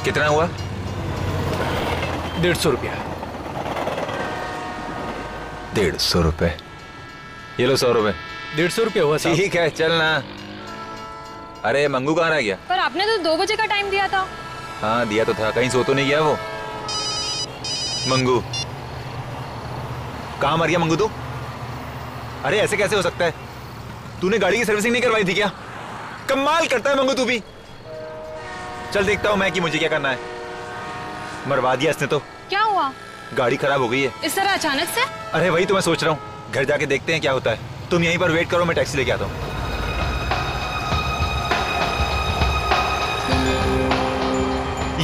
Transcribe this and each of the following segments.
कितना हुआ? 150 रुपया। 150 रुपए? ये लो 100 रुपए। 150 रुपया हुआ साहब। ठीक है चल ना। अरे मंगू कहाँ रह गया? पर आपने तो 2 बजे का टाइम दिया था। हाँ दिया तो था, कहीं सो तो नहीं गया वो? मंगू कहाँ मर गया मंगू तू? अरे ऐसे कैसे हो सकता है? तूने गाड़ी की सर्विसिंग नहीं करवाई थी क्या? कमाल करता है मंगू तू भी। चल देखता हूँ मैं कि मुझे क्या करना है। मरवा दिया इसने तो। क्या हुआ? गाड़ी खराब हो गई है। इस तरह अचानक से? अरे वही तो मैं सोच रहा हूँ, घर जाके देखते हैं क्या होता है। तुम यहीं पर वेट करो, मैं टैक्सी लेके आता हूँ।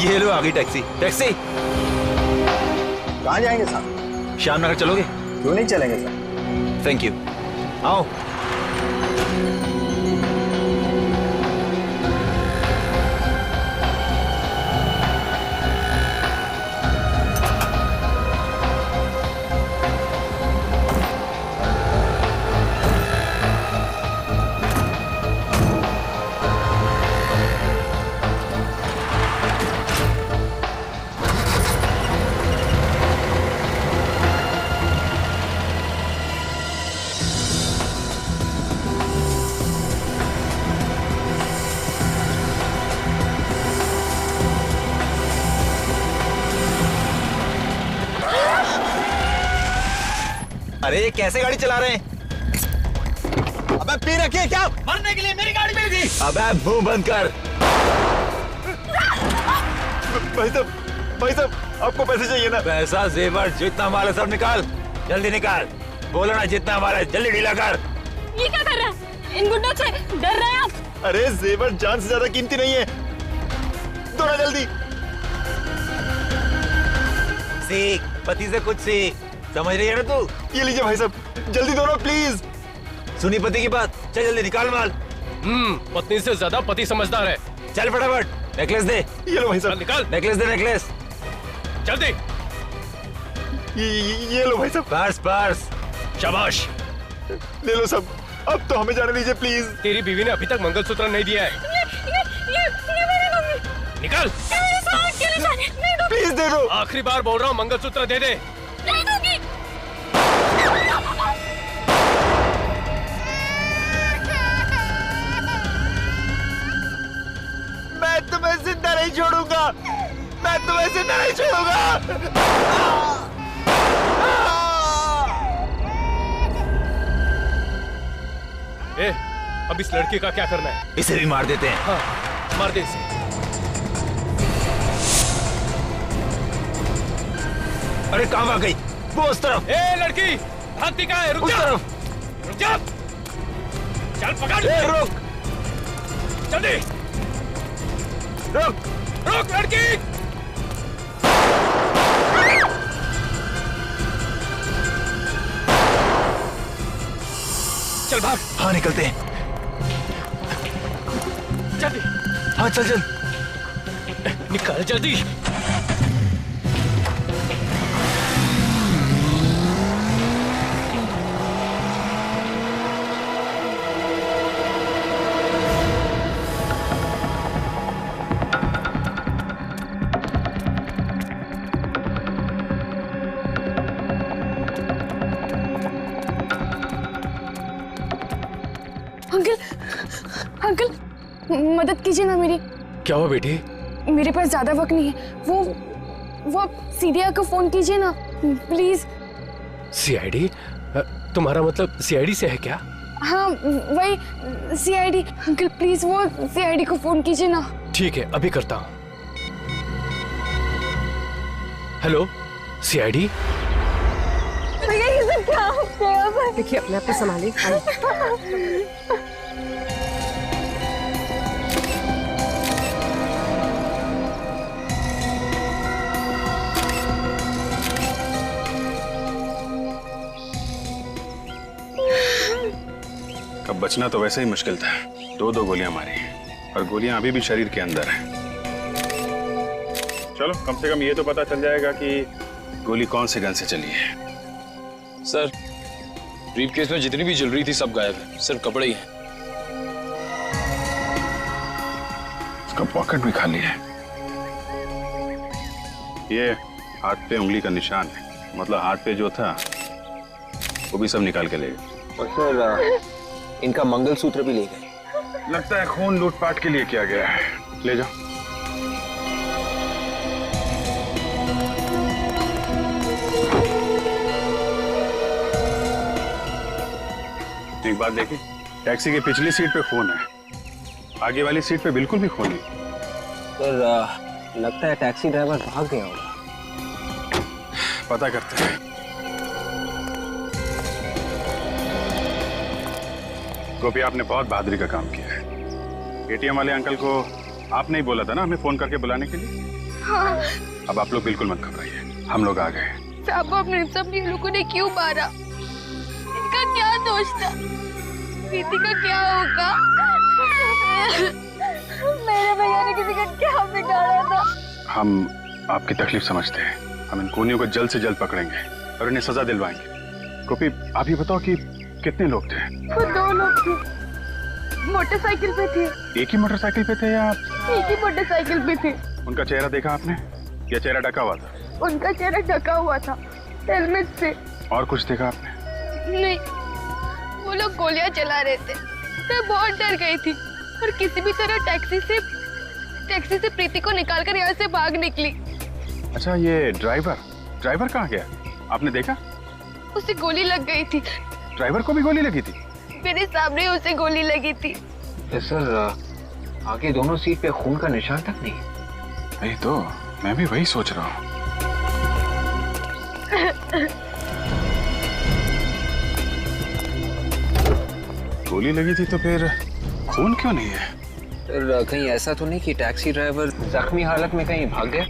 ये लो आ गई टैक्सी। टैक्सी कहाँ जाएंगे साहब? श्याम नगर चलोगे? क्यों नहीं चलेंगे सर? Thank you. आओ। अरे ये कैसे गाड़ी चला रहे हैं? अबे पी रखी है क्या? मरने के लिए मेरी गाड़ी मिल गई। अबे मुंह बंद कर। भाई साहब आपको पैसे चाहिए ना? पैसा जेवर जितना माल है सब निकाल, जल्दी निकाल। बोलो ना जितना माल है जल्दी ढीला कर। ये क्या कर रहा है? इन गुंडों से डर रहे हैं आप? अरे जेवर जान से ज्यादा कीमती नहीं है, दो ना जल्दी। सीख, पति से कुछ सीख, समझ रही है ना तू? ये लीजिए भाई साहब, जल्दी दो ना प्लीज। सुनी पति की बात, चल जल्दी निकाल माल। पत्नी से ज्यादा पति समझदार है। चल फटाफट। नेकलेस दे। ये लो भाई साहब। निकाल। नेकलेस दे, नेकलेस। जल्दी। ये लो भाई साहब। Purse purse. शाबाश। ले लो सब, अब तो हमें जाने दीजिए प्लीज। तेरी बीवी ने अभी तक मंगलसूत्र नहीं दिया है। ये मेरी मम्मी। निकाल। प्लीज दे दो। आखिरी बार बोल रहा हूँ, मंगलसूत्र दे दे। नहीं दूंगी। मैं तुम्हें जिंदा नहीं छोड़ूंगा, मैं तुम्हें जिंदा नहीं छोड़ूंगा। ए, अब इस लड़की का क्या करना है? इसे भी मार देते हैं। हाँ, मार दे इसे। अरे कहाँ भाग गई? वो उस तरफ। ए लड़की, भागती कहाँ है? रुक उस जा। तरफ। रुक जा। चल पकड़। ए, रुक जल्दी। रुक रुक लड़की। चल भाग। हाँ निकलते हैं। जल्दी। हाँ चल चल। निकाल जल्दी। अंकल, अंकल मदद कीजिए ना मेरी। क्या हुआ बेटी? मेरे पास ज्यादा वक्त नहीं है। वो आप सीडीआई को फोन कीजिए ना प्लीज। सीआईडी? तुम्हारा मतलब सीआईडी से है क्या? हाँ वही सीआईडी। अंकल प्लीज वो सीआईडी को फोन कीजिए ना। ठीक है, अभी करता हूँ। Hello CID. भैया ये सब क्या हो गया? देखिए अपने आप को संभालिए। अब बचना तो वैसे ही मुश्किल था। 2 गोलियां मारी और गोलियां अभी भी शरीर के अंदर है। चलो कम से कम ये तो पता चल जाएगा कि गोली कौन से गन से चली है। सर, ब्रीफकेस में जितनी भी ज्वेलरी थी सब गायब है, सिर्फ कपड़े ही हैं। उसका पॉकेट भी खाली है। ये हाथ पे उंगली का निशान है, मतलब हाथ पे जो था वो भी सब निकाल के ले गए। और सर इनका मंगलसूत्र भी ले गए। लगता है खून लूटपाट के लिए किया गया है। ले जाओ। एक बात देखिए, टैक्सी की पिछली सीट पे खून है, आगे वाली सीट पे बिल्कुल भी खून नहीं। सर लगता है टैक्सी ड्राइवर भाग गया होगा। पता करते हैं। गोपी, आपने बहुत बहादुरी का काम किया है। एटीएम वाले अंकल को आपने ही बोला था ना हमें फोन करके बुलाने के लिए। हाँ। अब आप लोग बिल्कुल मत घबराइए, हम लोग आ गए। साहब आपने सब लोगों ने क्यों मारा? इनका क्या दोष था? प्रीति का क्या होगा? मेरे भैया ने किसी का क्या बिगाड़ा था? हम आपकी तकलीफ समझते हैं। हम इन खूनियों को जल्द से जल्द पकड़ेंगे और इन्हें सजा दिलवाएंगे। गोपी, आप ये बताओ कि कितने लोग थे? वो 2 लोग थे, मोटरसाइकिल पे थे। एक ही मोटरसाइकिल पे थे या? एक ही मोटरसाइकिल पे थे। उनका चेहरा देखा आपने या चेहरा ढका हुआ था? उनका चेहरा ढका हुआ था हेलमेट से। और कुछ देखा आपने? नहीं, वो लोग गोलियां चला रहे थे। मैं बहुत डर गई थी और किसी भी तरह टैक्सी से प्रीति को निकालकर यहाँ से भाग निकली। अच्छा, ये ड्राइवर कहाँ गया? आपने देखा? उसे गोली लग गई थी। ड्राइवर को भी गोली लगी थी? मेरे सामने उसे गोली लगी थी। सर आगे दोनों सीट पे खून का निशान तक नहीं है। वही तो, मैं भी वही सोच रहा हूँ। गोली लगी थी तो फिर खून क्यों नहीं है? सर कहीं ऐसा तो नहीं कि टैक्सी ड्राइवर जख्मी हालत में कहीं भाग गया?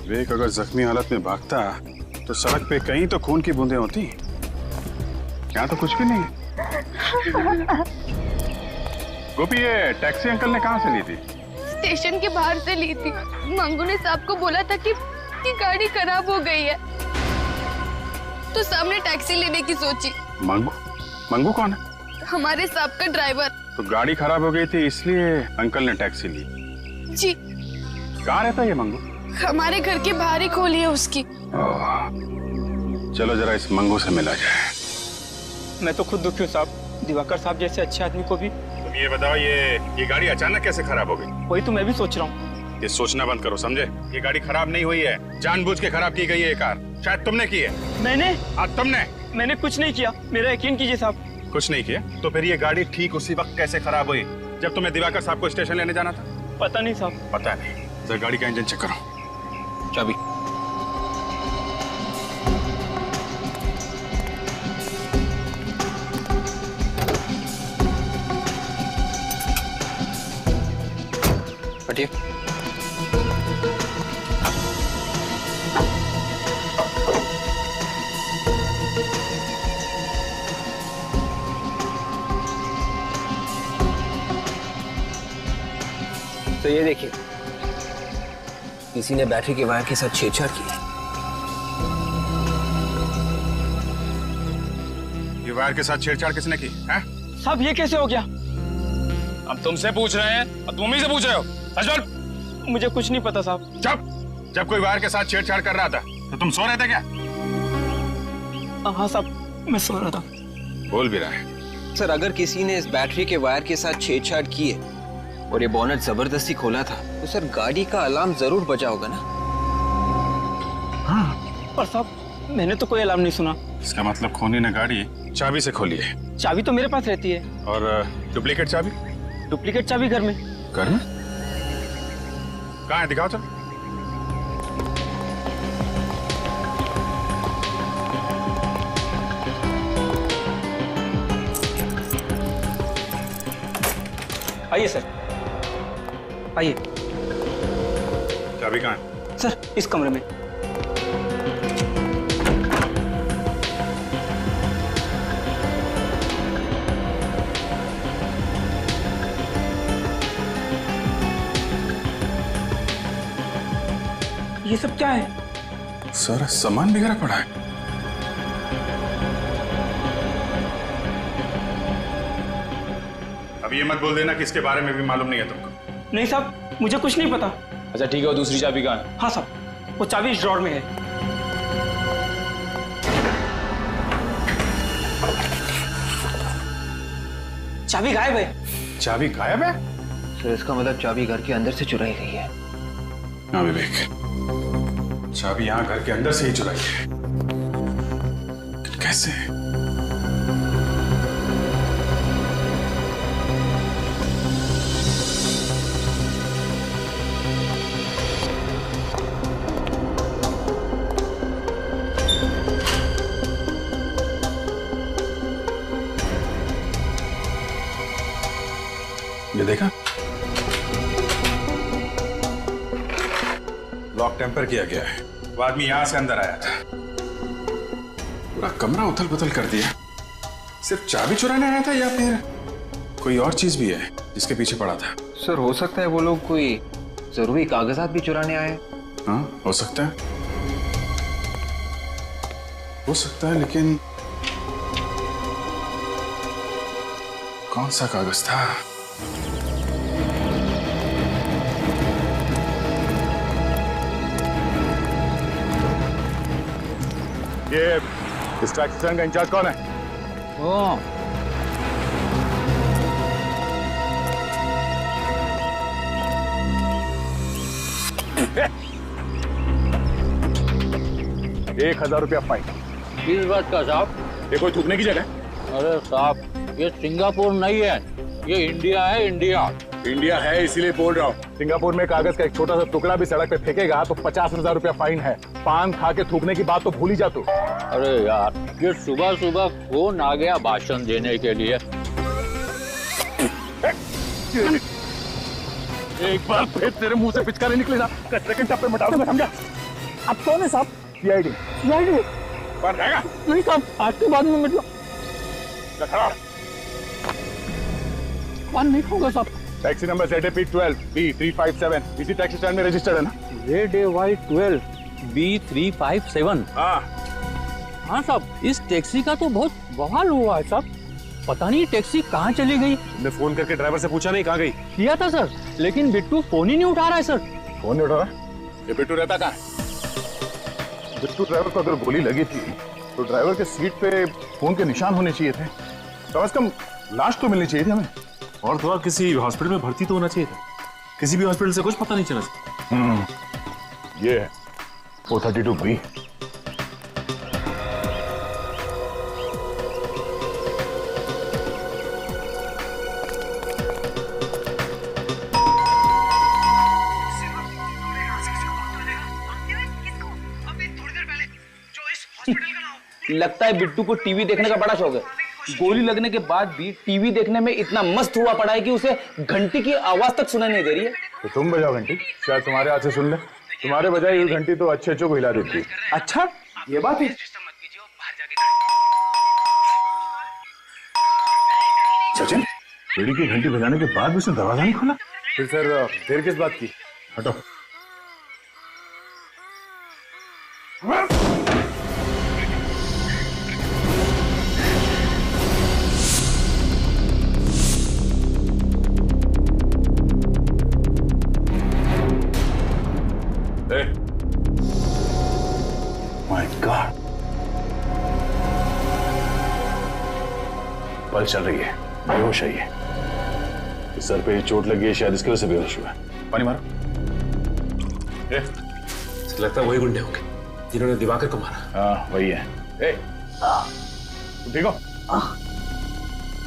विवेक, अगर जख्मी हालत में भागता तो सड़क पे कहीं तो खून की बूंदें होती। यहाँ तो कुछ भी नहीं है। गोपी, ये टैक्सी अंकल ने कहाँ से ली थी? स्टेशन के बाहर से ली थी। मंगू ने साहब को बोला था कि गाड़ी खराब हो गई है, तो सामने टैक्सी लेने की सोची। मंगू कौन है? हमारे साहब का ड्राइवर। तो गाड़ी खराब हो गई थी इसलिए अंकल ने टैक्सी ली। जी। कहाँ रहता है ये मंगू? हमारे घर के बाहर ही खोली है उसकी। चलो जरा इस मंगू से मिला जाए। मैं तो खुद दुखी हूँ साहब, दिवाकर साहब जैसे अच्छे आदमी को भी। तुम ये बताओ, ये गाड़ी अचानक कैसे खराब हो गई? वही तो मैं भी सोच रहा हूँ। ये सोचना बंद करो, समझे? ये गाड़ी खराब नहीं हुई है, जानबूझ के खराब की गई है ये कार। शायद तुमने की है। मैंने कुछ नहीं किया, मेरा यकीन कीजिए साहब। कुछ नहीं किया? तो फिर ये गाड़ी ठीक उसी वक्त कैसे खराब हुई जब तुम्हें दिवाकर साहब को स्टेशन लेने जाना था? पता नहीं साहब। पता नहीं। जरा गाड़ी का इंजन चेक करो। चाबी। हटिए। तो ये देखिए, किसी ने बैटरी के वायर के साथ छेड़छाड़ की है। ये वायर के साथ छेड़छाड़ किसने की है? साहब ये कैसे हो गया? हम तुमसे पूछ रहे हैं और तुम ही से पूछ रहे हो। सच बोल। मुझे कुछ नहीं पता साहब। जब कोई वायर के साथ छेड़छाड़ कर रहा था तो तुम सो रहे थे क्या? हाँ साहब, मैं सो रहा था। बोल भी रहा है। सर अगर किसी ने इस बैटरी के वायर के साथ छेड़छाड़ की है और ये बोनट जबरदस्ती खोला था तो सर गाड़ी का अलार्म जरूर बजा होगा ना? हाँ। पर साहब मैंने तो कोई अलार्म नहीं सुना। इसका मतलब खूनी ने गाड़ी चाबी से खोली है। चाबी तो मेरे पास रहती है। और डुप्लीकेट चाबी? डुप्लीकेट चाबी घर में। घर में? कहाँ है? दिखाओ चलो। आइए सर, आइए। चाबी कहाँ है? सर इस कमरे में। ये सब क्या है? सारा सामान बिगड़ा पड़ा है। अब ये मत बोल देना कि इसके बारे में भी मालूम नहीं है तुमको। नहीं साहब, मुझे कुछ नहीं पता। अच्छा ठीक है, वो दूसरी चाबी कहाँ है? हाँ साहब, वो चाबी इस ड्रॉर में है। चाबी गायब है। चाबी गायब है? सर इसका मतलब चाबी घर के अंदर से चुराई गई है। हाँ विवेक, चाबी यहाँ घर के अंदर से ही चुराई है। कैसे? ये देखा, लॉक टेम्पर किया गया है। वो आदमी यहां से अंदर आया था, पूरा कमरा उथल पुथल कर दिया। सिर्फ चाबी चुराने आया था या फिर कोई और चीज भी है जिसके पीछे पड़ा था? सर हो सकता है वो लोग कोई जरूरी कागजात भी चुराने आए। हाँ हो सकता है, हो सकता है, लेकिन कौन सा कागज था? ये इस टैक्सी स्टैंड का इंचार्ज कौन है? ₹1,000 फाइन। किस बात का साहब? ये कोई थूकने की जगह? अरे साहब ये सिंगापुर नहीं है, ये इंडिया है, इंडिया। इंडिया है इसीलिए बोल रहा हूँ। सिंगापुर में कागज का एक छोटा सा टुकड़ा भी सड़क पे फेंकेगा तो ₹50,000 फाइन है। पान खा के थूकने की बात तो भूल ही जा तू। अरे यार ये सुबह सुबह फोन आ गया भाषण देने के लिए। एक बार फिर तेरे मुंह से पिचकारी निकले ना, कचरे के टप्पे में डाल दूंगा, समझा? अब कौन है साहब? सीआईडी। सीआईडी कौन रहेगा? नहीं साहब, आज के बाद में मतलब कौन नहीं होगा साहब। टैक्सी नंबर ZAP12 B357 इसी टैक्सी स्टैंड में रजिस्टर्ड है ना? ZAY12 B357। हाँ हाँ साहब, इस टैक्सी का तो बहुत बवाल हुआ है साहब। पता नहीं टैक्सी कहाँ चली गई। तुमने फोन करके ड्राइवर से पूछा नहीं कहाँ गई? किया था सर, लेकिन बिट्टू फोन ही नहीं उठा रहा है सर। फोन नहीं उठा रहा? ये बिट्टू रहता कहाँ है? बिट्टू ड्राइवर को अगर गोली लगी थी तो ड्राइवर के सीट पे फोन के निशान होने चाहिए थे। कम से कम लाश तो मिलनी चाहिए थी हमें। और थोड़ा किसी हॉस्पिटल में भर्ती तो होना चाहिए था। किसी भी हॉस्पिटल से कुछ पता नहीं चला। ये है 432B। लगता है बिट्टू को टीवी देखने का बड़ा शौक है। गोली लगने के बाद भी टीवी देखने में इतना मस्त हुआ पड़ा है कि उसे घंटी की आवाज तक सुनाई नहीं दे रही है। तो तुम बजाओ घंटी, शायद तुम्हारे हाथ से सुन ले। तुम्हारे बजाय ये घंटी तो अच्छे को हिला देती। अच्छा ये बात है। सचिन, बेड़ी की घंटी बजाने के बाद भी उसने दरवाजा नहीं खोला? फिर सर देर किस बात की? हटो। My God, पल्स चल रही है, बेहोश है ये। सर पे चोट लगी है, शायद इसकी वजह से बेहोश हुआ है। पानी मारो। लगता है वही गुंडे होंगे जिन्होंने दिवाकर को मारा। हाँ वही है। तुम ठीक हो?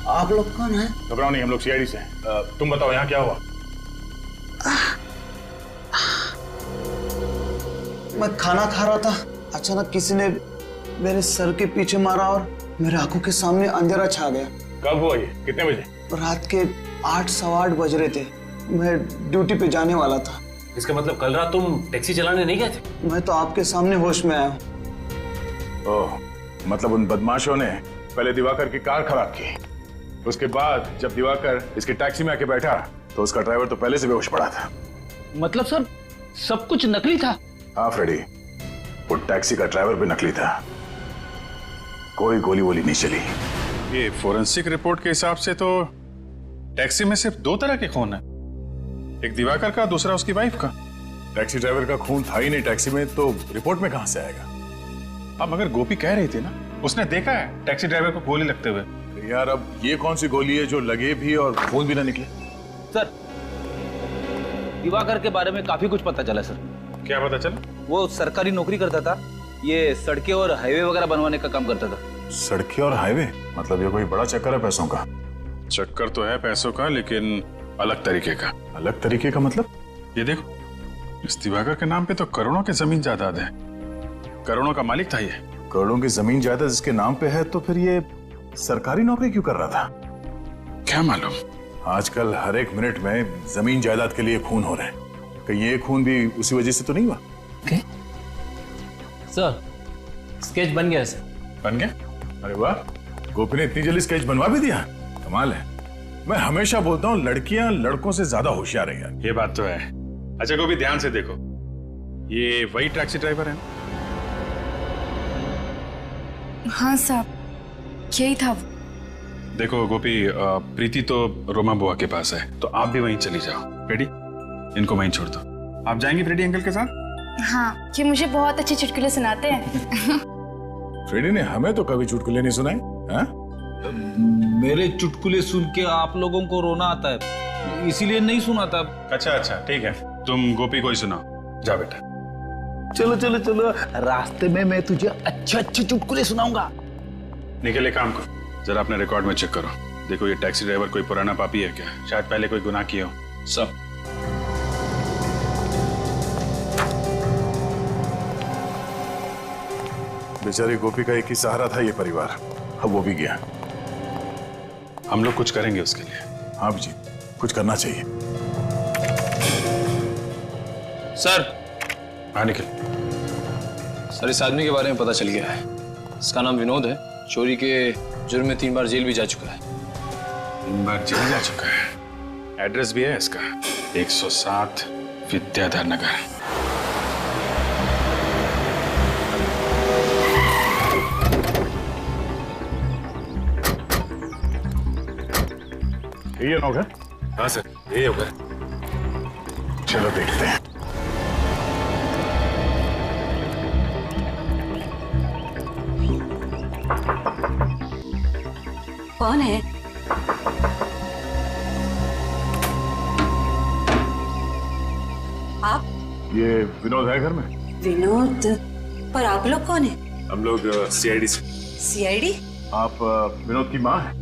आप लोग कौन है? घबराओ नहीं, हम लोग सीआईडी से हैं। तुम बताओ यहाँ क्या हुआ? मैं खाना खा रहा था, अचानक किसी ने मेरे सर के पीछे मारा और मेरे आंखों के सामने अंधेरा छा गया। कब हुआ ये? कितने बजे? रात के 8 सवा 8 बज रहे थे। मैं ड्यूटी पे जाने वाला था। इसका मतलब कल रात तुम टैक्सी चलाने नहीं गए थे? मैं तो आपके सामने होश में आया हूँ। ओह, मतलब उन बदमाशों ने पहले दिवाकर की कार खराब की, उसके बाद जब दिवाकर इसकी टैक्सी में आके बैठा तो उसका ड्राइवर तो पहले से बेहोश पड़ा था। मतलब सर सब कुछ नकली था? हाँ फ्रेडी, वो टैक्सी का ड्राइवर भी नकली था। कोई गोली वोली नहीं चली। ये फोरेंसिक रिपोर्ट के हिसाब से तो टैक्सी में सिर्फ 2 तरह के खून है, एक दिवाकर का, दूसरा उसकी वाइफ का। टैक्सी ड्राइवर का खून था ही नहीं टैक्सी में, तो रिपोर्ट में कहां से आएगा? अब मगर गोपी कह रही थी ना, उसने देखा है टैक्सी ड्राइवर को गोली लगते हुए। यार अब ये कौन सी गोली है जो लगे भी और खून भी ना निकले? सर, दिवाकर के बारे में काफी कुछ पता चला सर। क्या पता चला? वो सरकारी नौकरी करता था, ये सड़कें और हाईवे वगैरह बनवाने का काम करता था। सड़कें और हाईवे? मतलब ये कोई बड़ा चक्कर है पैसों का? चक्कर तो है पैसों का, लेकिन अलग तरीके का। अलग तरीके का मतलब? ये देखो, इस दिवाकर के नाम पे तो करोड़ों की जमीन जायदाद है। करोड़ों का मालिक था ये। करोड़ों की जमीन जायदाद इसके नाम पे है, तो फिर ये सरकारी नौकरी क्यों कर रहा था? क्या मालूम। आजकल हर एक मिनट में जमीन जायदाद के लिए खून हो रहे हैं, कहीं ये खून भी उसी वजह से तो नहीं हुआ? सर, स्केच बन गया सर। बन गया? अरे वाह, गोपी ने इतनी जल्दी स्केच बनवा भी दिया, कमाल है। मैं हमेशा बोलता हूँ लड़कियां लड़कों से ज्यादा होशियार है यार। ये बात तो है। अच्छा गोपी, ध्यान से देखो, ये वही टैक्सी ड्राइवर है? हाँ साहब, यही था वो। देखो गोपी, प्रीति तो रोमा बुआ के पास है, तो आप भी वहीं चली जाओ। रेडी? इनको वहीं छोड़ दो। आप जाएंगी फ्रेडी अंकल के साथ? हाँ, ये मुझे बहुत अच्छे चुटकुले सुनाते हैं। फ्रेडी ने हमें तो कभी चुटकुले नहीं सुनाए। हाँ? मेरे चुटकुले सुन के आप लोगों को रोना आता है, इसीलिए नहीं सुनाता। अच्छा अच्छा, ठीक है, तुम गोपी को ही सुनाओ। जा बेटा। चलो चलो चलो, रास्ते में मैं तुझे अच्छे अच्छे चुटकुले सुनाऊंगा। निकल, एक काम करो, जरा अपने रिकॉर्ड में चेक करो। देखो ये टैक्सी ड्राइवर कोई पुराना पापी है क्या? शायद पहले कोई गुनाह किया हो। सब बेचारी गोपी का एक ही सहारा था ये परिवार, अब वो भी गया। हम लोग कुछ करेंगे उसके लिए। हाँ जी, कुछ करना चाहिए। सर। हाँ निकल। सर, इस आदमी के बारे में पता चल गया है। इसका नाम विनोद है। चोरी के जुर्म में 3 बार जेल भी जा चुका है। 3 बार जेल जा चुका है। एड्रेस भी है इसका, 107 विद्याधर नगर। ये होगा? हाँ सर, ये होगा। चलो देखते हैं। कौन है? आप? ये विनोद है घर में? विनोद? पर आप लोग कौन है? हम लोग सीआईडी से। सीआईडी? आप विनोद की माँ हैं?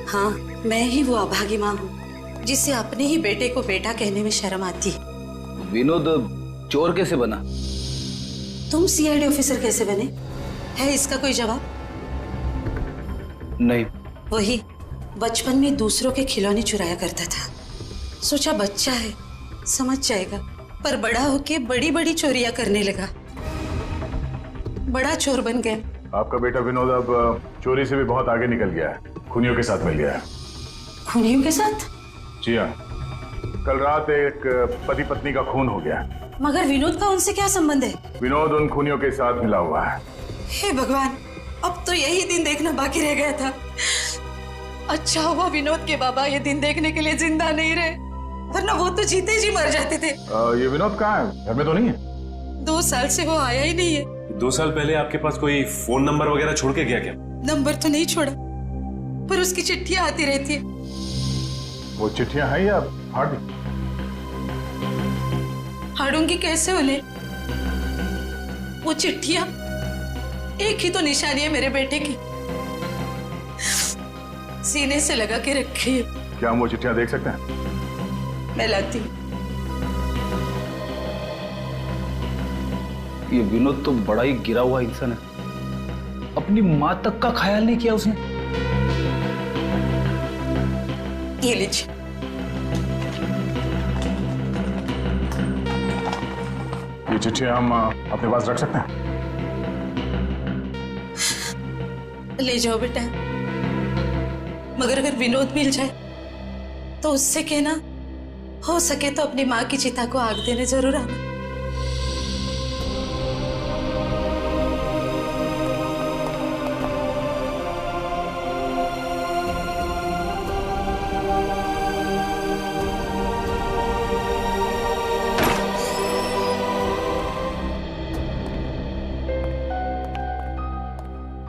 हाँ, मैं ही वो अभागी माँ हूँ जिसे अपने ही बेटे को बेटा कहने में शर्म आती है। विनोद चोर कैसे बना? तुम सीआईडी ऑफिसर कैसे बने? है इसका कोई जवाब? नहीं। वही बचपन में दूसरों के खिलौने चुराया करता था, सोचा बच्चा है समझ जाएगा, पर बड़ा होके बड़ी बड़ी चोरियां करने लगा, बड़ा चोर बन गया। आपका बेटा विनोद अब चोरी से भी बहुत आगे निकल गया है, खूनियों के साथ मिल गया है। खूनियों के साथ? जी हाँ, कल रात एक पति पत्नी का खून हो गया। मगर विनोद का उनसे क्या संबंध है? विनोद उन खूनियों के साथ मिला हुआ है। हे भगवान, अब तो यही दिन देखना बाकी रह गया था। अच्छा हुआ विनोद के बाबा ये दिन देखने के लिए जिंदा नहीं रहे, वरना वो तो जीते जी मर जाते थे। ये विनोद कहाँ है? घर में तो नहीं है? 2 साल से वो आया ही नहीं है। 2 साल पहले आपके पास कोई फोन नंबर वगैरह छोड़ के गया क्या? नंबर तो नहीं छोड़ा, पर उसकी चिट्ठियां आती रहती है। वो चिट्ठियां हैं या फाड़ दी? फाड़ूंगी कैसे उन्हें? वो चिट्ठियां एक ही तो निशानी है मेरे बेटे की, सीने से लगा के रखी है। क्या हम वो चिट्ठियां देख सकते हैं? मैं लाती हूँ। ये विनोद तो बड़ा ही गिरा हुआ इंसान है, अपनी माँ तक का ख्याल नहीं किया उसने। ये लीजिए। ये चिट्ठियां हम अपने पास रख सकते हैं? ले जाओ बेटा, मगर अगर विनोद मिल जाए तो उससे कहना हो सके तो अपनी माँ की चिता को आग देने जरूर आना।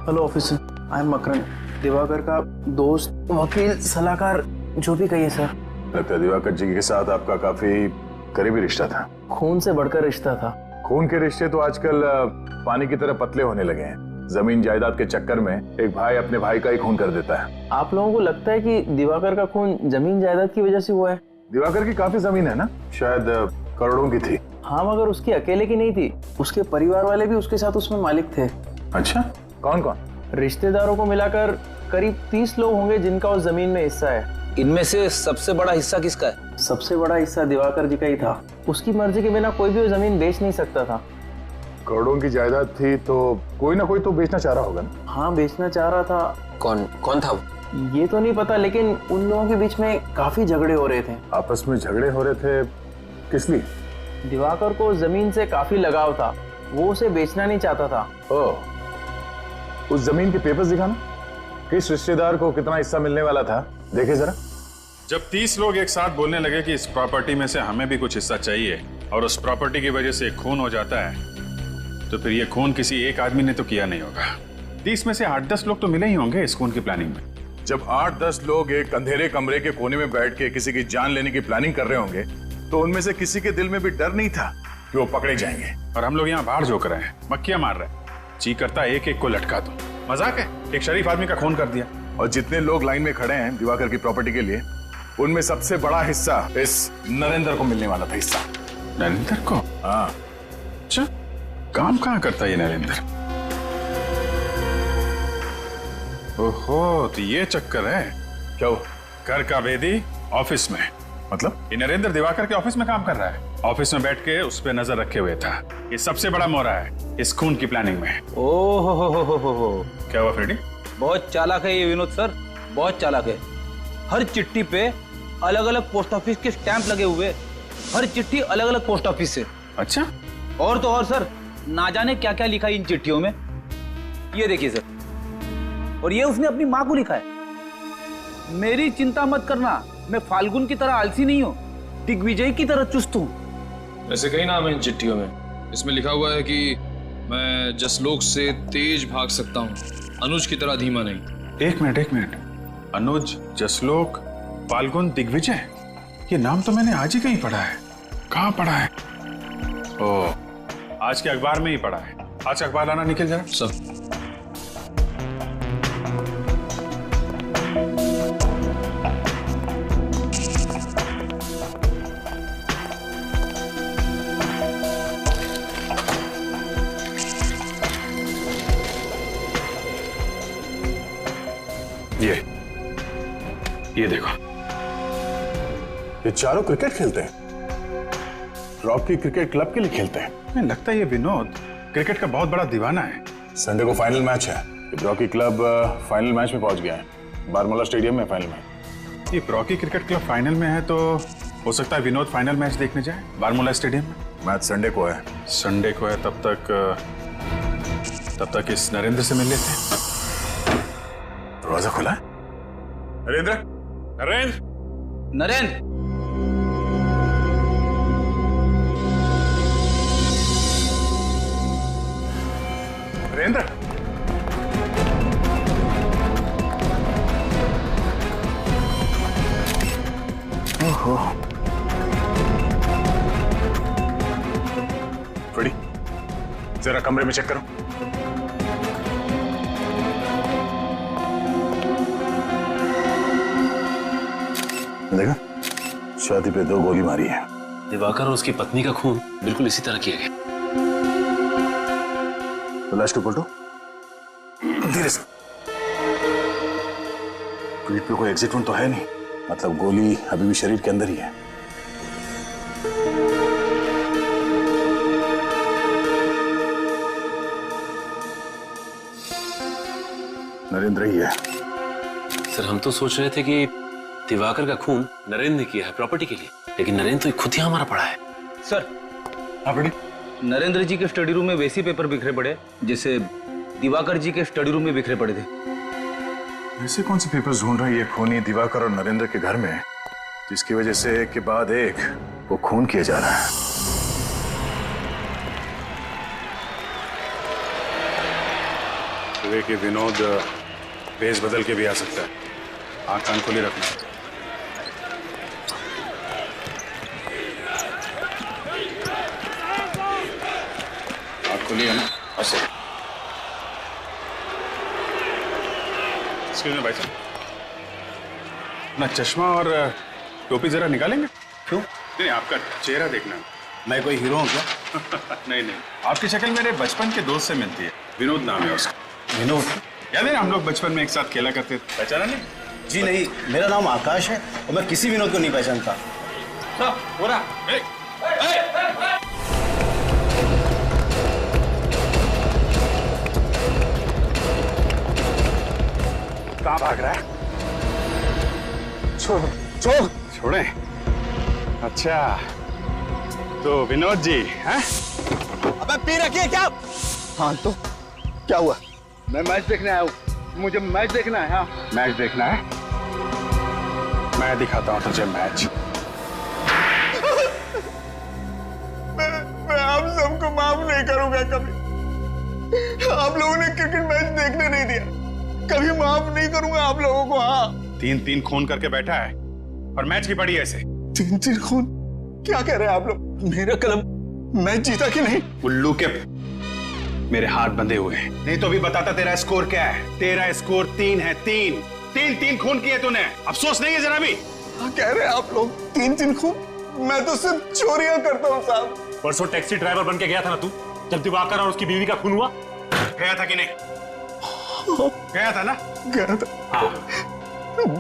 Hello officer, I am Makaran, Diwakar का दोस्त, वकील, सलाहकार, जो भी कहिए सर। लगता है दिवाकर जी के साथ आपका काफी करीबी रिश्ता था। खून से बढ़कर रिश्ता था। खून के रिश्ते तो आजकल पानी की तरह पतले होने लगे हैं। जमीन जायदाद के चक्कर में एक भाई अपने भाई का ही खून कर देता है। आप लोगों को लगता है कि दिवाकर का खून जमीन जायदाद की वजह से हुआ है? दिवाकर की काफी जमीन है ना, शायद करोड़ों की थी। हाँ, मगर उसकी अकेले की नहीं थी, उसके परिवार वाले भी उसके साथ उसमें मालिक थे। अच्छा, कौन कौन? रिश्तेदारों को मिलाकर करीब 30 लोग होंगे जिनका उस जमीन में हिस्सा है। इनमें से सबसे बड़ा हिस्सा किसका है? सबसे बड़ा हिस्सा दिवाकर जी का ही था। उसकी मर्जी के बिना कोई भी वो जमीन बेच नहीं सकता था। करोड़ों की जायदाद थी तो कोई ना कोई तो बेचना चाह रहा होगा ना? हाँ, बेचना चाह रहा था। कौन था वो? ये तो नहीं पता, लेकिन उन लोगों के बीच में काफी झगड़े हो रहे थे। आपस में झगड़े हो रहे थे, किस लिए? दिवाकर को जमीन से काफी लगाव था, वो उसे बेचना नहीं चाहता था। ओह, उस जमीन के पेपर्स दिखाना, किस रिश्तेदार को कितना हिस्सा मिलने वाला था, देखे जरा। जब 30 लोग एक साथ बोलने लगे कि इस प्रॉपर्टी में से हमें भी कुछ हिस्सा चाहिए और उस प्रॉपर्टी की वजह से खून हो जाता है, तो फिर ये खून किसी एक आदमी ने तो किया नहीं होगा। 30 में से 8-10 लोग तो मिले ही होंगे इस खून की प्लानिंग में। जब 8-10 लोग एक अंधेरे कमरे के कोने में बैठ के किसी की जान लेने की प्लानिंग कर रहे होंगे, तो उनमें से किसी के दिल में भी डर नहीं था कि वो पकड़े जाएंगे। और हम लोग यहाँ बाहर झोंक रहे हैं, मक्खियां मार रहे हैं, जी करता एक एक को लटका दो। मजाक है, एक शरीफ आदमी का खून कर दिया। और जितने लोग लाइन में खड़े हैं दिवाकर की प्रॉपर्टी के लिए, उनमें सबसे बड़ा हिस्सा इस नरेंद्र को मिलने वाला था। हिस्सा नरेंद्र को? हाँ। अच्छा, काम कहाँ करता है ये नरेंद्र? ओहो, तो ये चक्कर है क्या? वो घर का भेदी ऑफिस में, मतलब ये नरेंद्र दिवाकर के ऑफिस में काम कर रहा है। ऑफिस में बैठ के उस पर नजर रखे हुए था। ये सबसे बड़ा मोहरा है इस खून की प्लानिंग में। ओहो, क्या हुआ फ्रेडी? बहुत चालाक है ये विनोद सर, बहुत चालाक है। हर चिट्ठी पे अलग अलग पोस्ट ऑफिस के स्टैंप लगे हुए, हर चिट्ठी अलग अलग पोस्ट ऑफिस से। अच्छा, और तो और सर, ना जाने क्या क्या लिखा है इन चिट्ठियों में। ये देखिए सर, और ये उसने अपनी माँ को लिखा है। मेरी चिंता मत करना, मैं फाल्गुन की तरह आलसी नहीं हूँ, दिग्विजय की तरह चुस्त हूँ। ऐसे कई नाम है इन चिट्ठियों में। इसमें लिखा हुआ है कि मैं जसलोक से तेज भाग सकता हूँ, अनुज की तरह धीमा नहीं। एक मिनट, अनुज, जसलोक, फाल्गुन, दिग्विजय, ये नाम तो मैंने आज ही कहीं पढ़ा है। कहाँ पढ़ा है? ओह, आज के अखबार में ही पढ़ा है। आज अखबार लाना निकल जरा सब। ये देखो, ये चारों क्रिकेट खेलते हैं, रॉकी क्रिकेट क्लब के लिए खेलते हैं। मुझे लगता है ये विनोद क्रिकेट का बहुत बड़ा दीवाना है। संडे को फाइनल मैच है, रॉकी क्लब फाइनल मैच में पहुंच गया है, बारमूला स्टेडियम में फाइनल मैच। ये रॉकी क्रिकेट क्लब फाइनल में है तो हो सकता है विनोद फाइनल मैच देखने जाए बारमूला स्टेडियम में। मैच संडे को है। संडे को है, तब तक इस नरेंद्र से मिल लेते हैं। दरवाजा खुला है। नरेंद्र, नरेंद्र, नरेंद्र, नरेंद्र, ओहो, फ्रेडी, जरा कमरे में चेक करो। देखा, छाती पे 2 गोली मारी है। दिवाकर और उसकी पत्नी का खून बिल्कुल इसी तरह किया गया। लाश को पलटो धीरे से। पीठ पे कोई एग्जिट वोन तो है नहीं, मतलब गोली अभी भी शरीर के अंदर ही है। नरेंद्र ही है। सर, हम तो सोच रहे थे कि दिवाकर का खून नरेंद्र ने किया है प्रॉपर्टी के लिए, लेकिन नरेंद्र तो खुद ही हमारा पड़ा है। सर, नरेंद्र जी के स्टडी रूम में वैसे पेपर बिखरे पड़े जैसे दिवाकर जी के स्टडी रूम में बिखरे पड़े थे। ऐसे कौन से पेपर्स ढूंढ रहे हैं ये खूनी दिवाकर और नरेंद्र के घर में, जिसकी वजह से एक के बाद एक वो खून किया जा रहा है? सुबह के विनोद भेस बदल के भी आ सकता है, आँख कान खुली रखना। आँख खुली है ना? एक्सक्यूज मी भाई साहब, अपना चश्मा और टोपी जरा निकालेंगे? क्यों? नहीं, आपका चेहरा देखना। मैं कोई हीरो हूँ क्या? नहीं नहीं, आपकी शक्ल मेरे बचपन के दोस्त से मिलती है। विनोद नाम है उसका। विनोद? याद है ना, हम लोग बचपन में एक साथ खेला करते थे। पहचाना नहीं? जी नहीं, मेरा नाम आकाश है और मैं किसी विनोद को नहीं पहचानता। हो रहा। कहाँ भाग रहा है? छोड़। छोड़े? अच्छा, तो विनोद जी हैं? अबे पी रखी है क्या? हाँ तो क्या हुआ? मैं मैच देखने आया हूँ, मुझे मैच देखना है। हाँ, मैच देखना है? मैं दिखाता हूँ तुझे मैच। मैं आप सबको माफ नहीं करूंगा कभी। आप लोगों ने क्रिकेट मैच देखने नहीं दिया, कभी माफ नहीं करूंगा आप लोगों को। हाँ, 3-3 खून करके बैठा है और मैच की पड़ी ऐसे। 3-3 खून? क्या कह रहे हैं आप लोग? मेरा कलम मैच जीता कि नहीं? उल्लू के मेरे हाथ बंधे हुए हैं। नहीं तो अभी बताता तेरा स्कोर क्या है। तेरा स्कोर 3 है। 3 खून किए तूने, अफसोस नहीं है जरा भी? क्या कह रहे हैं आप लोग? 3 खून? मैं तो सिर्फ चोरियां करता हूँ साहब। परसों टैक्सी ड्राइवर बन के गया था ना तू, जब दिवाकर और उसकी बीवी का खून हुआ? गया था कि नहीं? गया था ना? गया था।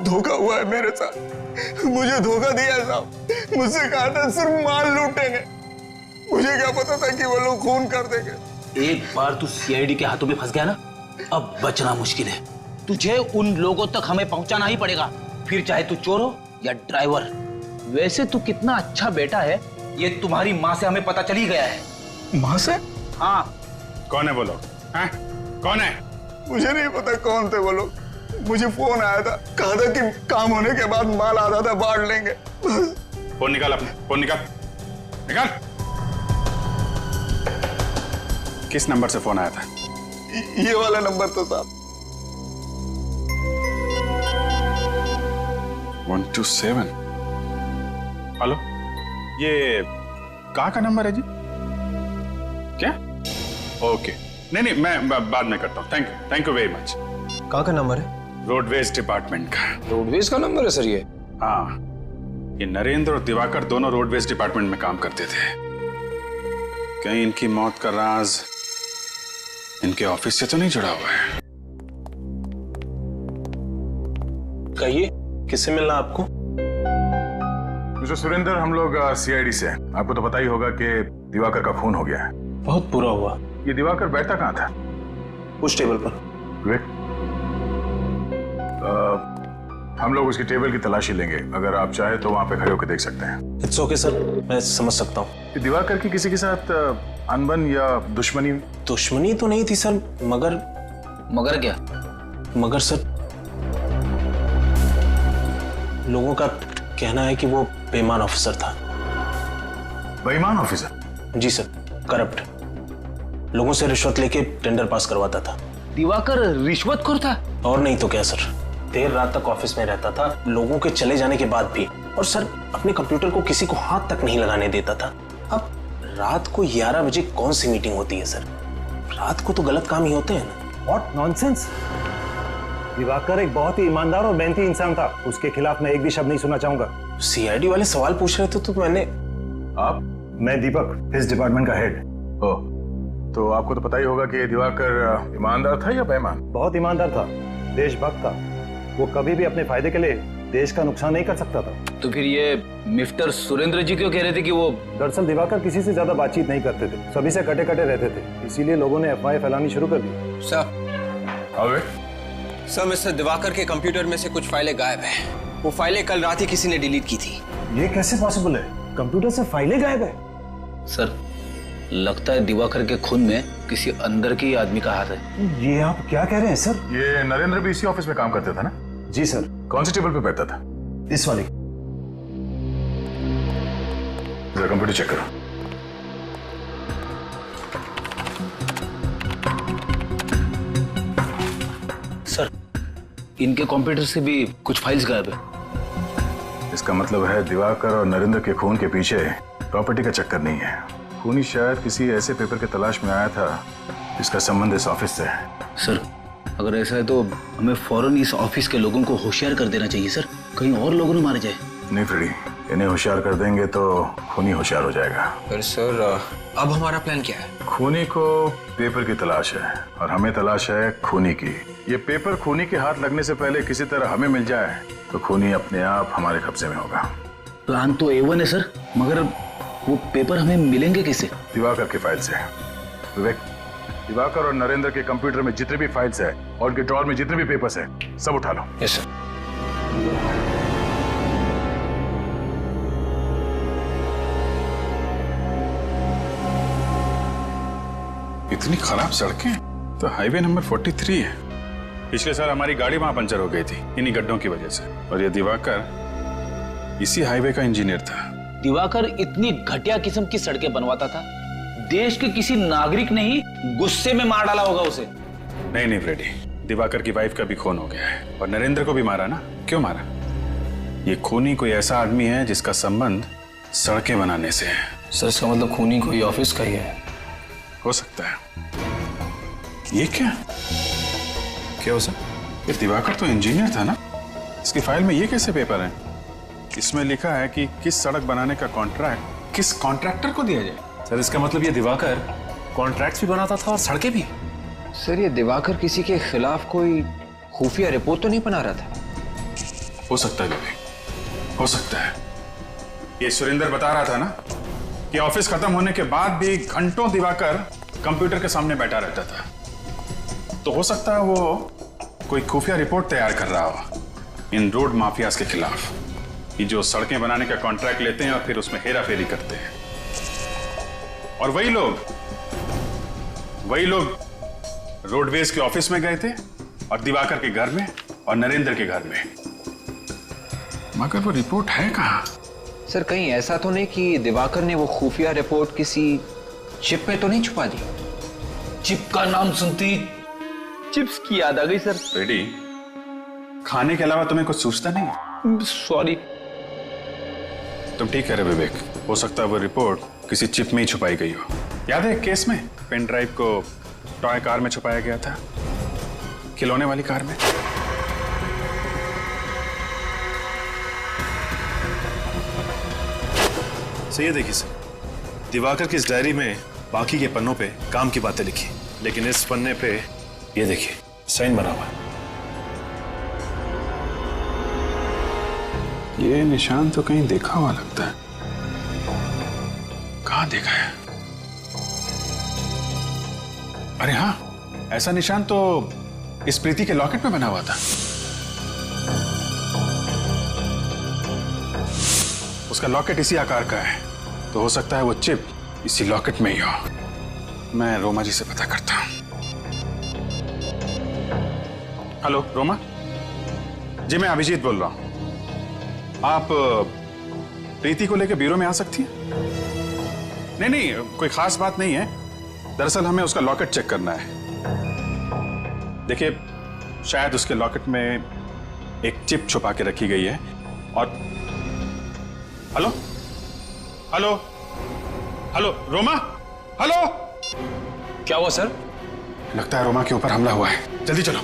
धोखा हुआ है मेरे साथ, मुझे धोखा दिया है साहब। मुझसे कहा था सिर्फ माल लूटेंगे, मुझे क्या पता था कि वो लोग खून कर देंगे। एक बार तू सीआईडी के हाथों में फंस गया ना, अब बचना मुश्किल है। तुझे उन लोगों तक हमें पहुंचाना ही पड़ेगा, फिर चाहे तू चोर हो या ड्राइवर। वैसे तू कितना अच्छा बेटा है, ये तुम्हारी माँ से हमें पता चल ही गया है। माँ से? हाँ। कौन है वो लोग? कौन है? मुझे नहीं पता कौन थे वो लोग। मुझे फोन आया था, कहा था कि काम होने के बाद माल आधा था बांट लेंगे। फोन निकाल अपने, फोन निकाल। किस नंबर से फोन आया था? ये वाला नंबर तो साहब। 127। हेलो, ये कहाँ का नंबर है जी? क्या? ओके, नहीं मैं बाद में करता हूँ। Thank you very much. कहाँ का नंबर है? रोडवेज डिपार्टमेंट का। रोडवेज का नंबर है सर ये? हाँ, ये नरेंद्र और दिवाकर दोनों रोडवेज डिपार्टमेंट में काम करते थे। कहीं इनकी मौत का राज इनके ऑफिस से तो नहीं जुड़ा हुआ है? कहिए, किससे मिलना आपको? मिस्टर सुरेंद्र, हम लोग सीआईडी से हैं। आपको तो पता ही होगा कि दिवाकर का खून हो गया है। बहुत बुरा हुआ। ये दिवाकर बैठता कहाँ था? उस टेबल पर। वेट, हम लोग उसकी टेबल की तलाशी लेंगे। अगर आप चाहे तो वहां पे खड़े होकर देख सकते हैं। इट्स ओके सर, मैं समझ सकता हूँ। दिवाकर की किसी के साथ अनबन या दुश्मनी? दुश्मनी तो नहीं थी सर, मगर क्या? मगर सर, लोगों का कहना है कि वो बेईमान ऑफिसर था। बेईमान ऑफिसर? जी सर, करप्ट। लोगों से रिश्वत लेके टेंडर पास करवाता था। दिवाकर रिश्वतखोर था? और नहीं तो क्या सर, देर रात तक ऑफिस में रहता था, लोगों के चले जाने के बाद भी। और सर, अपने कंप्यूटर को किसी को हाथ तक नहीं लगाने देता था। अब रात को 11 बजे कौन सी मीटिंग होती है सर? रात को तो गलत काम ही होते हैं ना। What nonsense. दिवाकर एक बहुत ही ईमानदार और मेहनती इंसान था, उसके खिलाफ मैं एक भी शब्द नहीं सुनना चाहूंगा। सीआईडी वाले सवाल पूछ रहे थे तो मैंने। आप? मैं दीपक, इस डिपार्टमेंट का हेड। ओह, तो आपको तो पता ही होगा कि दिवाकर ईमानदार था या बेईमान? बहुत ईमानदार था, देशभक्त था। वो कभी भी अपने फायदे के लिए देश का नुकसान नहीं कर सकता था। तो फिर ये मिस्टर सुरेंद्र जी क्यों कह रहे थे कि वो? दरअसल दिवाकर किसी से ज्यादा बातचीत नहीं करते थे, सभी से कटे कटे रहते थे, इसीलिए लोगों ने अफवाहें फैलानी शुरू कर दी। सर, मिस्टर दिवाकर के कंप्यूटर में से कुछ फाइलें गायब हैं। वो फाइलें कल रात ही किसी ने डिलीट की थी। ये कैसे पॉसिबल है? कंप्यूटर से फाइलें गायब है? सर, लगता है दिवाकर के खून में किसी अंदर के आदमी का हाथ है। ये आप क्या कह रहे हैं सर? ये नरेंद्र भी इसी ऑफिस में काम करता था ना? जी सर। कौन सी टेबल पे बैठता था? इस वाली। जरा कंप्यूटर चेक करो। सर, इनके कंप्यूटर से भी कुछ फाइल्स गायब है। इसका मतलब है दिवाकर और नरेंद्र के खून के पीछे प्रॉपर्टी का चक्कर नहीं है। खूनी शायद किसी ऐसे पेपर के तलाश में आया था जिसका संबंध इस ऑफिस से है। सर, अगर ऐसा है तो हमें फौरन इस ऑफिस के लोगों को होशियार कर देना चाहिए सर, कहीं और लोगों ने मारे जाए। नहीं फ्रेडी, इन्हें होशियार कर देंगे तो खूनी होशियार हो जाएगा। पर सर अब हमारा प्लान क्या है? खूनी को पेपर की तलाश है और हमें तलाश है खूनी की। ये पेपर खूनी के हाथ लगने से पहले किसी तरह हमें मिल जाए तो खूनी अपने आप हमारे कब्जे में होगा। प्लान तो A1 है सर, मगर वो पेपर हमें मिलेंगे कैसे? दिवाकर की फाइल से। विवेक, दिवाकर और नरेंद्र के कंप्यूटर में जितने भी फाइल्स है और उनके ड्रॉर में जितने भी पेपर्स है सब उठा लो। Yes sir. इतनी खराब सड़कें तो हाईवे नंबर 43 है। पिछले साल हमारी गाड़ी वहां पंचर हो गई थी इन्हीं गड्ढों की वजह से, और ये दिवाकर इसी हाईवे का इंजीनियर था। दिवाकर इतनी घटिया किस्म की सड़कें बनवाता था, देश के किसी नागरिक ने ही गुस्से में मार डाला होगा उसे। नहीं फ्रेडी, दिवाकर की वाइफ का भी खून हो गया है और नरेंद्र को भी मारा ना। क्यों मारा? ये खूनी कोई ऐसा आदमी है जिसका संबंध सड़कें बनाने से है। सर, इसका मतलब खूनी कोई ऑफिस का ही है। हो सकता है। ये क्या हो सर? ये दिवाकर तो इंजीनियर था ना, इसकी फाइल में ये कैसे पेपर है? इसमें लिखा है कि किस सड़क बनाने का कॉन्ट्रैक्ट किस कॉन्ट्रैक्टर को दिया जाए। सर, इसका मतलब ये दिवाकर कॉन्ट्रैक्ट्स भी बनाता था और सड़कें भी। सर, ये दिवाकर किसी के खिलाफ कोई खुफिया रिपोर्ट तो नहीं बना रहा था? हो सकता है बेबी, हो सकता है। ये सुरेंद्र बता रहा था ना कि ऑफिस खत्म होने के बाद भी घंटों दिवाकर कंप्यूटर के सामने बैठा रहता था, तो हो सकता है वो कोई खुफिया रिपोर्ट तैयार कर रहा हो इन रोड माफियाज के खिलाफ, कि जो सड़कें बनाने का कॉन्ट्रैक्ट लेते हैं और फिर उसमें हेरा फेरी करते हैं। और वही लोग रोडवेज के ऑफिस में गए थे और दिवाकर के घर में और नरेंद्र के घर में, मगर वो रिपोर्ट है कहां? सर, कहीं ऐसा तो नहीं कि दिवाकर ने वो खुफिया रिपोर्ट किसी चिप पे तो नहीं छुपा दी? चिप का नाम सुनती चिप्स की याद आ गई सर। रेडी, खाने के अलावा तुम्हें कुछ सूझता नहीं? सॉरी। तुम ठीक कह रहे विवेक, हो सकता है वो रिपोर्ट किसी चिप में ही छुपाई गई हो। याद है केस में पेन ड्राइव को टॉय कार में छुपाया गया था, खिलौने वाली कार में। सो ये देखिए सर, दिवाकर की इस डायरी में बाकी के पन्नों पे काम की बातें लिखी, लेकिन इस पन्ने पे ये देखिए साइन बना हुआ है। ये निशान तो कहीं देखा हुआ लगता है। कहाँ देखा है? अरे हाँ, ऐसा निशान तो इस प्रीति के लॉकेट में बना हुआ था। उसका लॉकेट इसी आकार का है, तो हो सकता है वो चिप इसी लॉकेट में ही हो। मैं रोमा जी से पता करता हूं। हेलो रोमा जी, मैं अभिजीत बोल रहा हूं। आप प्रीति को लेकर ब्यूरो में आ सकती हैं? नहीं, कोई खास बात नहीं है। दरअसल हमें उसका लॉकेट चेक करना है। देखिए, शायद उसके लॉकेट में एक चिप छुपा के रखी गई है। और hello hello hello Roma, hello. क्या हुआ सर? लगता है रोमा के ऊपर हमला हुआ है, जल्दी चलो।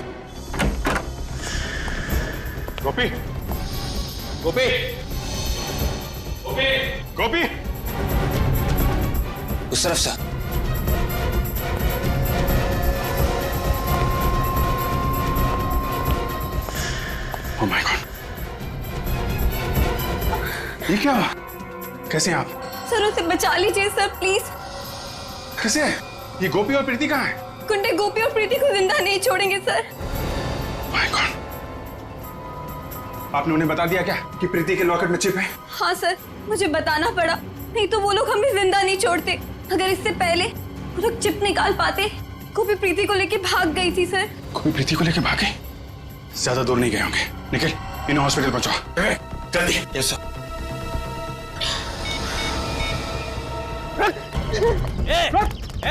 गोपी गोपी गोपी गोपी, उस तरफ से। ओह माय गॉड, ये क्या हुआ? कैसे आप? सर, उसे बचा लीजिए सर, प्लीज। कैसे? ये गोपी और प्रीति कहाँ है? गुंडे गोपी और प्रीति को जिंदा नहीं छोड़ेंगे सर। माय गॉड, आपने उन्हें बता दिया क्या कि प्रीति के लॉकेट में चिप है? हाँ सर, मुझे बताना पड़ा, नहीं तो वो लोग हमें जिंदा नहीं छोड़ते। अगर इससे पहले वो लोग चिप निकाल पाते। गोपी प्रीति को लेके भाग गई थी सर। गोपी प्रीति को लेके भाग गई? ज्यादा दूर नहीं गए होंगे। निखिल, इन्हें हॉस्पिटल पहुंचाओ जल्दी। Yes sir.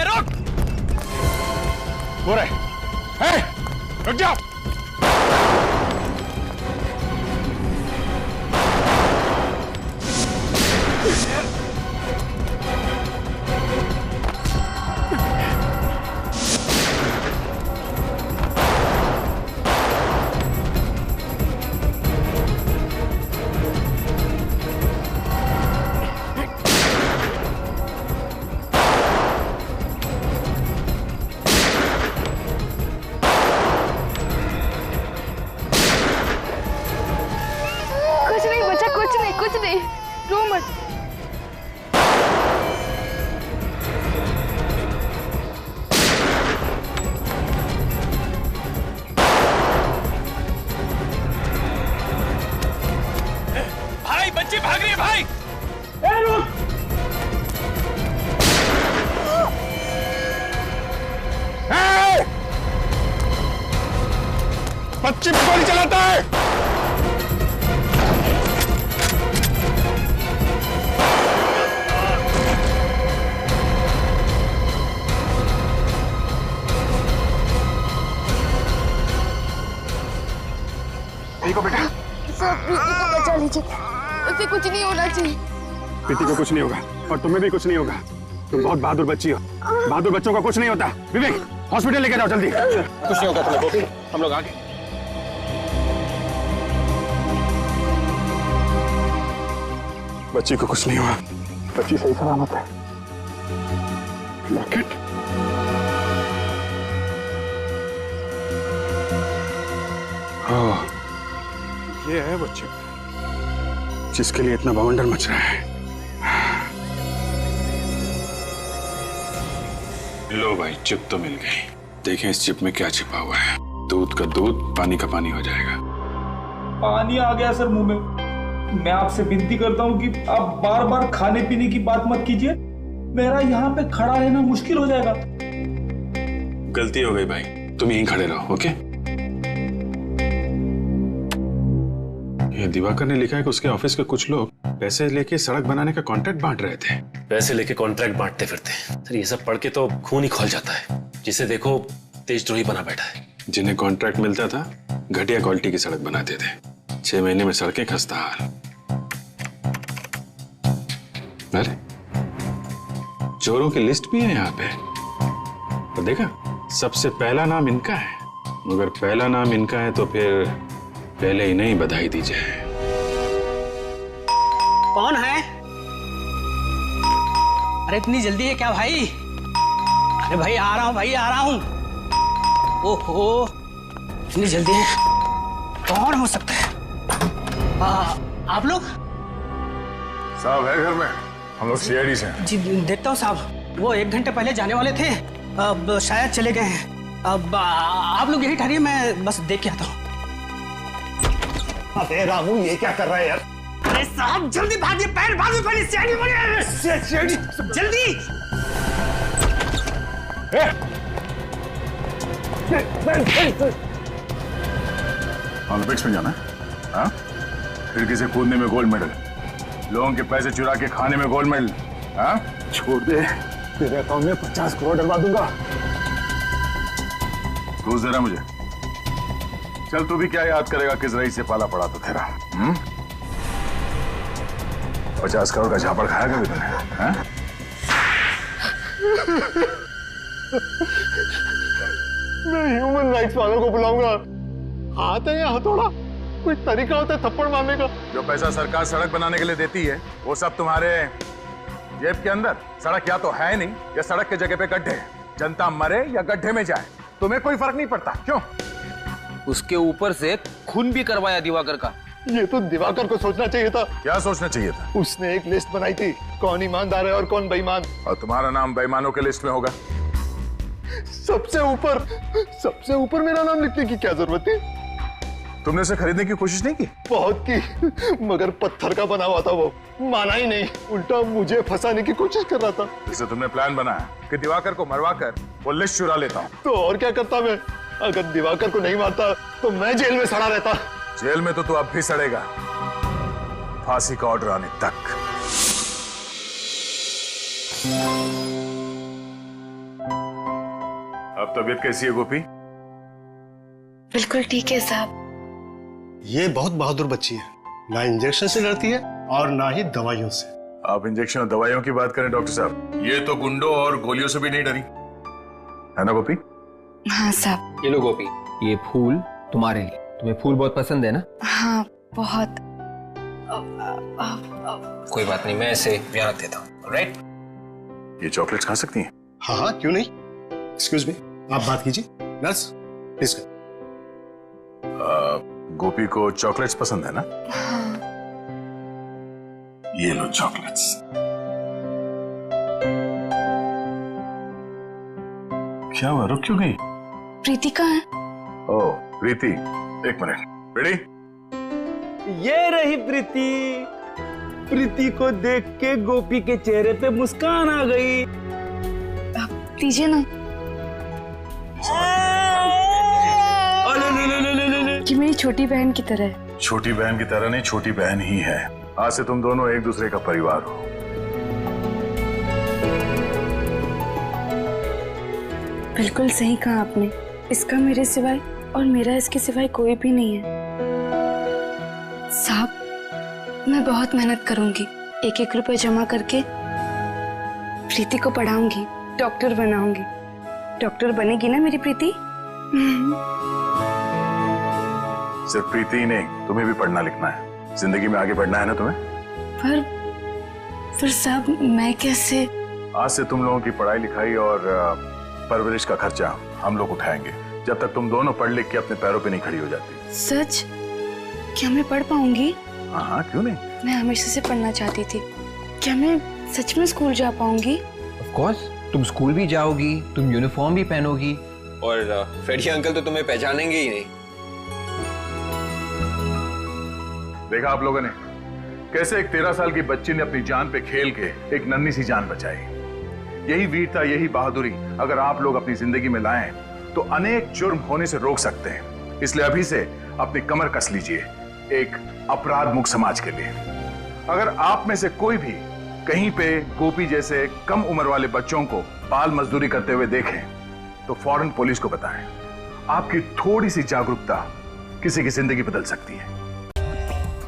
रुक! हो रहा है? रुक जाओ! मत। भाई बच्ची भाग रही है भाई। बच्ची पे गोली चलाता है। सर प्रीति को बचा लीजिए, उसे कुछ नहीं होना चाहिए। प्रीति को कुछ नहीं होगा और तुम्हें भी कुछ नहीं होगा। तुम बहुत बहादुर बच्ची हो। बहादुर बच्चों को कुछ नहीं होता। विवेक हॉस्पिटल लेके जाओ जल्दी। कुछ नहीं होगा तुम्हें गोपी, हम लोग आगे। बच्ची को कुछ नहीं हुआ, बच्ची सही सलामत है। लॉकेट ये है बच्चे जिसके लिए इतना बवंडर मच रहा है। लो भाई, चिप तो मिल गई। देखें इस चिप में क्या छिपा हुआ है। दूध का दूध, पानी का पानी हो जाएगा। पानी आ गया सर मुंह में। मैं आपसे विनती करता हूँ कि आप बार बार खाने पीने की बात मत कीजिए। मेरा यहाँ पे खड़ा रहना मुश्किल हो जाएगा। गलती हो गई भाई, तुम यहीं खड़े रहो। ओके? ये दिवाकर ने लिखा है कि उसके ऑफिस के कुछ लोग पैसे लेके सड़क बनाने का कॉन्ट्रैक्ट बांट रहे थे। पैसे लेके कॉन्ट्रैक्ट बांटते फिरते। सर ये सब पढ़ के तो खून ही खौल जाता है। जिसे देखो देशद्रोही बना बैठा है। जिन्हें कॉन्ट्रैक्ट मिलता था घटिया क्वालिटी की सड़क बनाते थे। 6 महीने में सड़कें खस्ता हाल। अरे चोरों की लिस्ट भी है यहाँ पे। तो देखा, सबसे पहला नाम इनका है। मगर पहला नाम इनका है तो फिर पहले ही नहीं बधाई दीजिए। कौन है? अरे इतनी जल्दी है क्या भाई? अरे भाई आ रहा हूँ, भाई आ रहा हूँ। ओहो इतनी जल्दी है, कौन हो सकता है? आप लोग? साहब है घर में, हम लोग सीआईडी से हैं। जी देखता हूँ साहब, वो 1 घंटे पहले जाने वाले थे, अब शायद चले गए हैं। अब आप लोग यही ठहरिए, मैं बस देख के आता हूँ। अबे रामू ये क्या कर रहा है यार? अरे साहब जल्दी भागिए, पैर भागिए, पहले सीआईडी जल्दी। ओलंपिक्स में जाना है? हाँ? खिड़की से कूदने में गोल्ड मेडल, लोगों के पैसे चुरा के खाने में गोल्ड मेडल। हाँ? छोड़ दे, तेरे अकाउंट में 50 करोड़ डलवा दूंगा। घूस दे रहा मुझे। चल तू भी क्या याद करेगा किस रईस से पाला पड़ा तो तेरा। 50 करोड़ का झापड़ खाया कभी तूने? हाँ? मैं ह्यूमन राइट्स वालों को बुलाऊंगा। हाथ है या हथौड़ा? कोई तरीका होता है थप्पड़ मारने का? जो पैसा सरकार सड़क बनाने के लिए देती है वो सब तुम्हारे जेब के अंदर। सड़क या तो है नहीं या सड़क के जगह पे गड्ढे हैं। जनता मरे या गड्ढे में जाए तुम्हें कोई फर्क नहीं पड़ता। क्यों? उसके ऊपर से खून भी करवाया दिवाकर का। ये तो दिवाकर को सोचना चाहिए था। क्या सोचना चाहिए था? उसने एक लिस्ट बनाई थी, कौन ईमानदार है और कौन बेईमान। और तुम्हारा नाम बेईमानों के लिस्ट में होगा। सबसे ऊपर मेरा नाम लिखने की क्या जरूरत थी? तुमने उसे खरीदने की कोशिश नहीं की? बहुत की, मगर पत्थर का बना हुआ था वो, माना ही नहीं, उल्टा मुझे फंसाने की कोशिश कर रहा था। इससे तुमने प्लान बनाया कि दिवाकर को मरवा कर वो लिस्ट चुरा लेता हूँ। तो और क्या करता मैं? अगर दिवाकर को नहीं मारता तो मैं जेल में सड़ा रहता। जेल में तो तू अब भी सड़ेगा, फांसी का ऑर्डर आने तक। अब तबीयत कैसी है गोपी? बिल्कुल ठीक है साहब। ये बहुत बहादुर बच्ची है, ना इंजेक्शन से डरती है और ना ही दवाइयों से। आप इंजेक्शन और दवाइयों की बात करें डॉक्टर साहब, ये तो गुंडों और गोलियों से भी नहीं डरी है ना गोपी? हाँ साहब। ये लो गोपी, ये फूल तुम्हारे लिए। तुम्हें फूल बहुत पसंद है ना? हाँ बहुत। कोई बात नहीं, मैं इसे यहाँ रख देता हूँ। राइट? ये चॉकलेट्स खा सकती हैं? हाँ हाँ क्यों नहीं। एक्सक्यूज मी, आप बात कीजिए। Nurse please. गोपी को चॉकलेट्स पसंद है ना? हाँ। ये लो चॉकलेट्स। क्या हुआ, रुक क्यों गई? प्रीति कहाँ है? ओह प्रीति, एक मिनट। रेडी? ये रही प्रीति। प्रीति को देख के गोपी के चेहरे पे मुस्कान आ गई। लीजिए ना। कि मेरी छोटी बहन की तरह है। छोटी बहन की तरह नहीं, छोटी बहन ही है। आज से तुम दोनों एक दूसरे का परिवार हो। बिल्कुल सही कहा आपने। इसका मेरे सिवाय और मेरा इसके सिवाय कोई भी नहीं है। साहब, मैं बहुत मेहनत करूंगी। एक एक रुपए जमा करके प्रीति को पढ़ाऊंगी, डॉक्टर बनाऊंगी। डॉक्टर बनेगी ना मेरी प्रीति? सिर्फ प्रीति ही नहीं, तुम्हें भी पढ़ना लिखना है। जिंदगी में आगे बढ़ना है ना तुम्हें। पर साहब, मैं कैसे? आज से तुम लोगों की पढ़ाई लिखाई और परवरिश का खर्चा हम लोग उठाएंगे, जब तक तुम दोनों पढ़ लिख के अपने पैरों पे नहीं खड़ी हो जाती। सच? क्या मैं पढ़ पाऊंगी? हाँ, क्यों नहीं। मैं हमेशा से पढ़ना चाहती थी। क्या मैं सच में स्कूल जा पाऊंगी? ऑफ कोर्स, तुम स्कूल भी जाओगी, तुम यूनिफॉर्म भी पहनोगी और फ्रेडी अंकल तो तुम्हें पहचानेंगे ही नहीं। देखा आप लोगों ने कैसे एक 13 साल की बच्ची ने अपनी जान पे खेल के एक नन्ही सी जान बचाई। यही वीरता, यही बहादुरी अगर आप लोग अपनी जिंदगी में लाएं तो अनेक जुर्म होने से रोक सकते हैं। इसलिए अभी से अपनी कमर कस लीजिए एक अपराध मुक्त समाज के लिए। अगर आप में से कोई भी कहीं पे गोपी जैसे कम उम्र वाले बच्चों को बाल मजदूरी करते हुए देखें तो फौरन पुलिस को बताएं। आपकी थोड़ी सी जागरूकता किसी की जिंदगी बदल सकती है।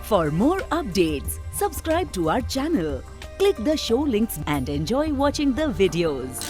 For more updates, subscribe to our channel, click the show links and enjoy watching the videos.